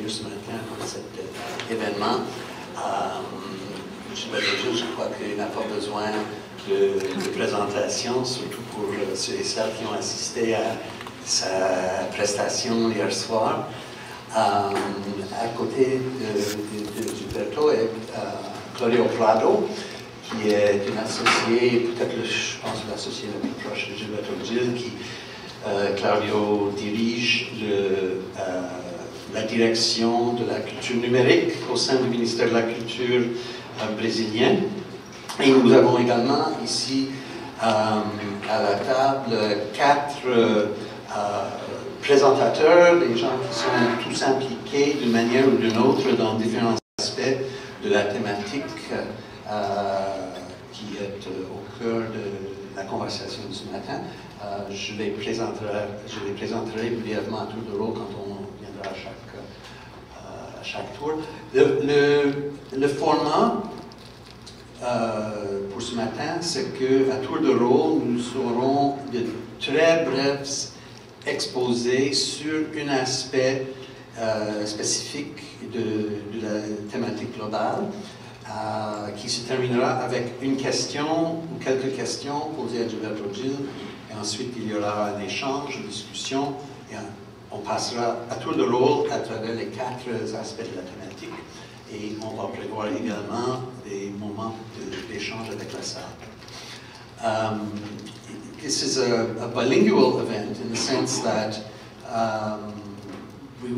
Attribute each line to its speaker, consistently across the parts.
Speaker 1: venir ce matin pour cet événement. Je crois qu'il n'a pas besoin de présentation, surtout pour ceux et celles qui ont assisté à sa prestation hier soir. À côté de Gilberto est Claudio Prado, qui est une associée, peut-être je pense l'associée la plus proche de Gilberto Gil, qui Claudio dirige la direction de la culture numérique au sein du ministère de la Culture brésilien. Et nous avons également ici à la table 4 présentateurs, des gens qui sont tous impliqués d'une manière ou d'une autre dans différents aspects de la thématique qui est au cœur de la conversation de ce matin. Je les présenterai brièvement à tour de rôle quand on viendra à chaque tour. Le format pour ce matin, c'est qu'à tour de rôle, nous aurons de très brefs exposés sur un aspect spécifique de la thématique globale, qui se terminera avec une question ou quelques questions posées à Gilberto Gil, et ensuite il y aura un échange, une discussion, et on passera à tour de rôle à travers les 4 aspects de la thématique, et on va prévoir également des moments d'échange avec la salle. This is a bilingual event in the sense that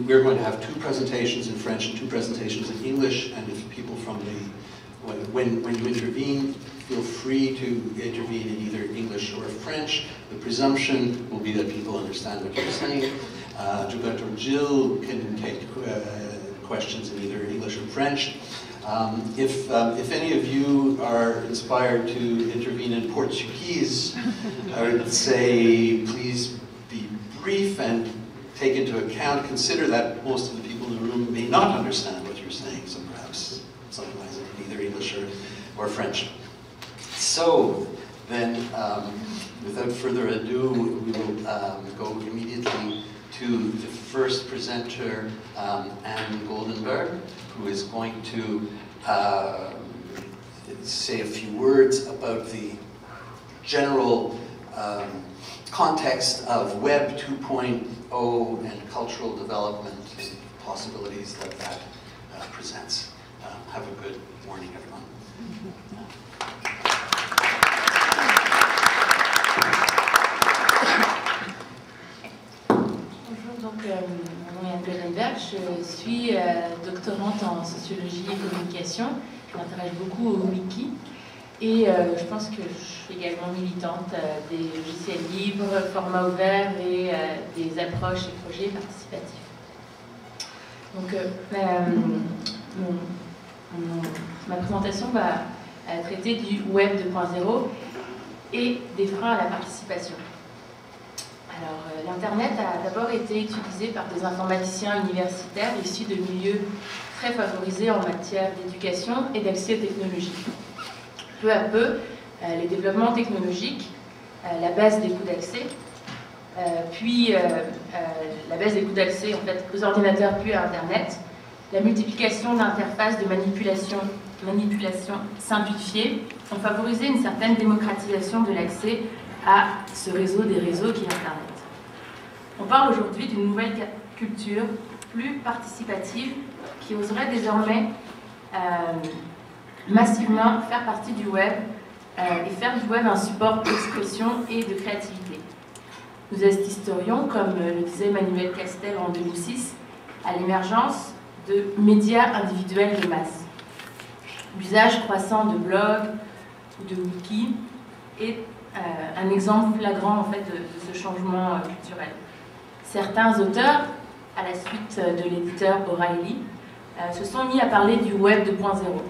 Speaker 1: we're going to have 2 presentations in French and 2 presentations in English, and if people from when you intervene, feel free to intervene in either English or French. The presumption will be that people understand what you're saying. Gilberto Gil can take questions in either English or French. If any of you are inspired to intervene in Portuguese, I would say please be brief and take into account, consider that most of the people in the room may not understand what you're saying, so perhaps sometimes in either English or French. So then, without further ado, we will go immediately to the first presenter, Anne Goldenberg, who is going to say a few words about the general context of Web 2.0 and cultural development and possibilities that presents. Have a good morning, everyone.
Speaker 2: Mon nom est Anne Goldenberg, je suis doctorante en sociologie et communication. Je m'intéresse beaucoup au wiki et je pense que je suis également militante des logiciels libres, formats ouverts et des approches et projets participatifs. Donc ma présentation va traiter du Web 2.0 et des freins à la participation. Alors, l'Internet a d'abord été utilisé par des informaticiens universitaires issus de milieux très favorisés en matière d'éducation et d'accès aux technologies. Peu à peu, les développements technologiques, la baisse des coûts d'accès, puis la baisse des coûts d'accès en fait, aux ordinateurs puis à Internet, la multiplication d'interfaces de manipulation simplifiées ont favorisé une certaine démocratisation de l'accès à ce réseau des réseaux qui est Internet. On parle aujourd'hui d'une nouvelle culture plus participative qui oserait désormais massivement faire partie du web et faire du web un support d'expression et de créativité. Nous assisterions, comme le disait Manuel Castel en 2006, à l'émergence de médias individuels de masse. L'usage croissant de blogs ou de wikis est un exemple flagrant en fait, de ce changement culturel. Certains auteurs, à la suite de l'éditeur O'Reilly, se sont mis à parler du Web 2.0.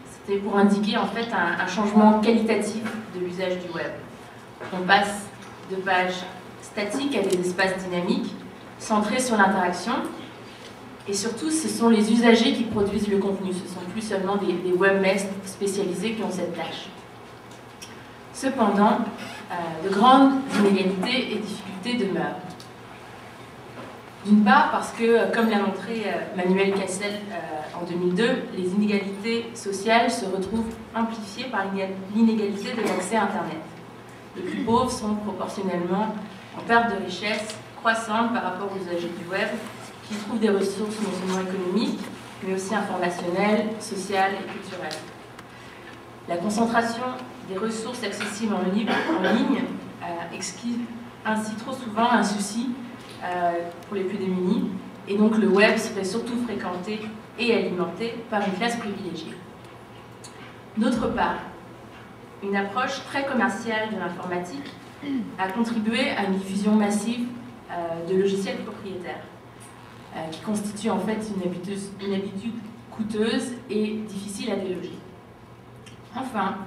Speaker 2: C'était pour indiquer en fait un changement qualitatif de l'usage du web. On passe de pages statiques à des espaces dynamiques, centrés sur l'interaction, et surtout ce sont les usagers qui produisent le contenu, ce ne sont plus seulement des webmasters spécialisés qui ont cette tâche. Cependant, de grandes inégalités et difficultés demeurent. D'une part parce que, comme l'a montré Manuel Cassel en 2002, les inégalités sociales se retrouvent amplifiées par l'inégalité de l'accès à Internet. Les plus pauvres sont proportionnellement en perte de richesse croissante par rapport aux usagers du web, qui trouvent des ressources non seulement économiques, mais aussi informationnelles, sociales et culturelles. La concentration des ressources accessibles en ligne exclut ainsi trop souvent un souci pour les plus démunis, et donc le web serait surtout fréquenté et alimenté par une classe privilégiée. D'autre part, une approche très commerciale de l'informatique a contribué à une diffusion massive de logiciels propriétaires, qui constitue en fait une habitude coûteuse et difficile à déloger. Enfin,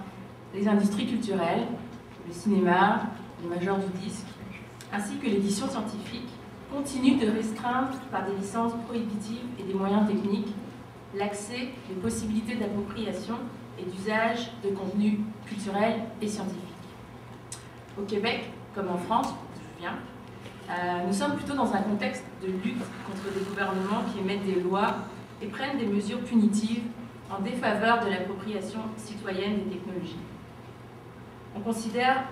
Speaker 2: les industries culturelles, le cinéma, les majors du disque, ainsi que l'édition scientifique, continuent de restreindre par des licences prohibitives et des moyens techniques l'accès, les possibilités d'appropriation et d'usage de contenus culturels et scientifiques. Au Québec, comme en France, d'où je viens, nous sommes plutôt dans un contexte de lutte contre des gouvernements qui émettent des lois et prennent des mesures punitives en défaveur de l'appropriation citoyenne des technologies. On considère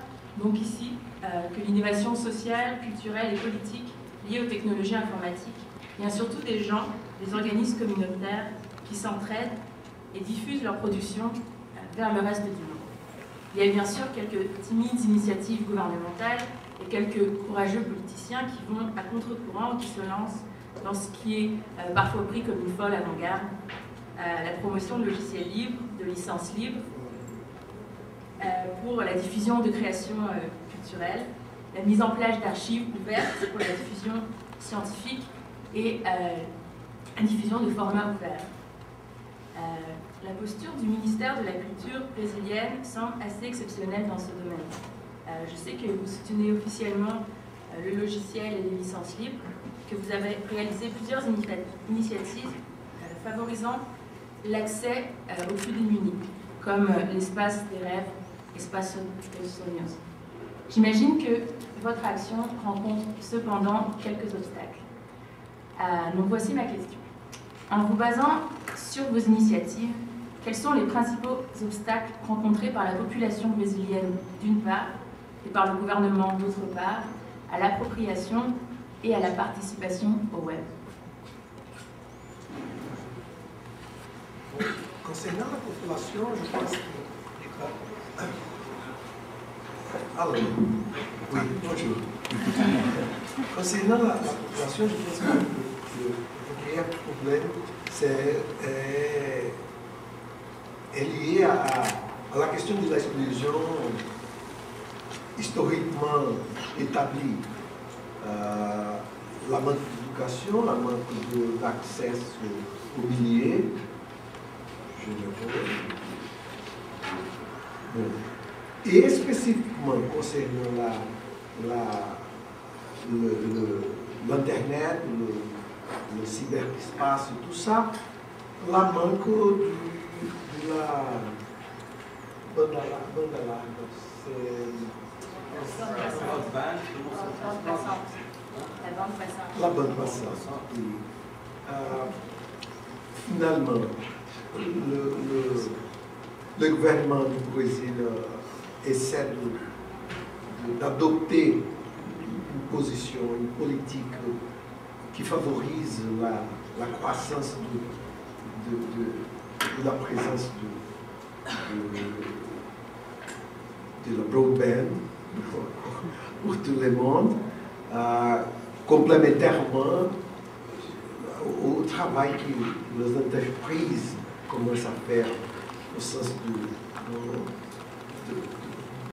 Speaker 2: donc ici que l'innovation sociale, culturelle et politique liée aux technologies informatiques vient surtout des gens, des organismes communautaires qui s'entraident et diffusent leur production vers le reste du monde. Il y a bien sûr quelques timides initiatives gouvernementales et quelques courageux politiciens qui vont à contre-courant ou qui se lancent dans ce qui est parfois pris comme une folle avant-garde, la promotion de logiciels libres, de licences libres, pour la diffusion de créations culturelles, la mise en place d'archives ouvertes pour la diffusion scientifique et la diffusion de formats ouverts. La posture du ministère de la Culture brésilienne semble assez exceptionnelle dans ce domaine. Je sais que vous soutenez officiellement le logiciel et les licences libres, que vous avez réalisé plusieurs initiatives favorisant l'accès aux plus démunis, comme l'espace des rêves, Espace dos Sonhos. J'imagine que votre action rencontre cependant quelques obstacles. Donc voici ma question. En vous basant sur vos initiatives, quels sont les principaux obstacles rencontrés par la population brésilienne d'une part et par le gouvernement d'autre part à l'appropriation et à la participation au web?
Speaker 3: Concernant la population, je pense que... Alors, oui, bonjour. Concernant la population, je pense que le réel problème est lié à la question de l'exclusion historiquement établie. La manque d'éducation, la manque d'accès au milieu. Bon. Et spécifiquement concernant l'Internet, le cyberespace et tout ça, la manque de la bande large, la bande passante. Finalement, le gouvernement du Brésil essaie d'adopter une position, une politique qui favorise la croissance de la présence de la broadband pour tout le monde, complémentairement au travail que les entreprises commencent à faire au sens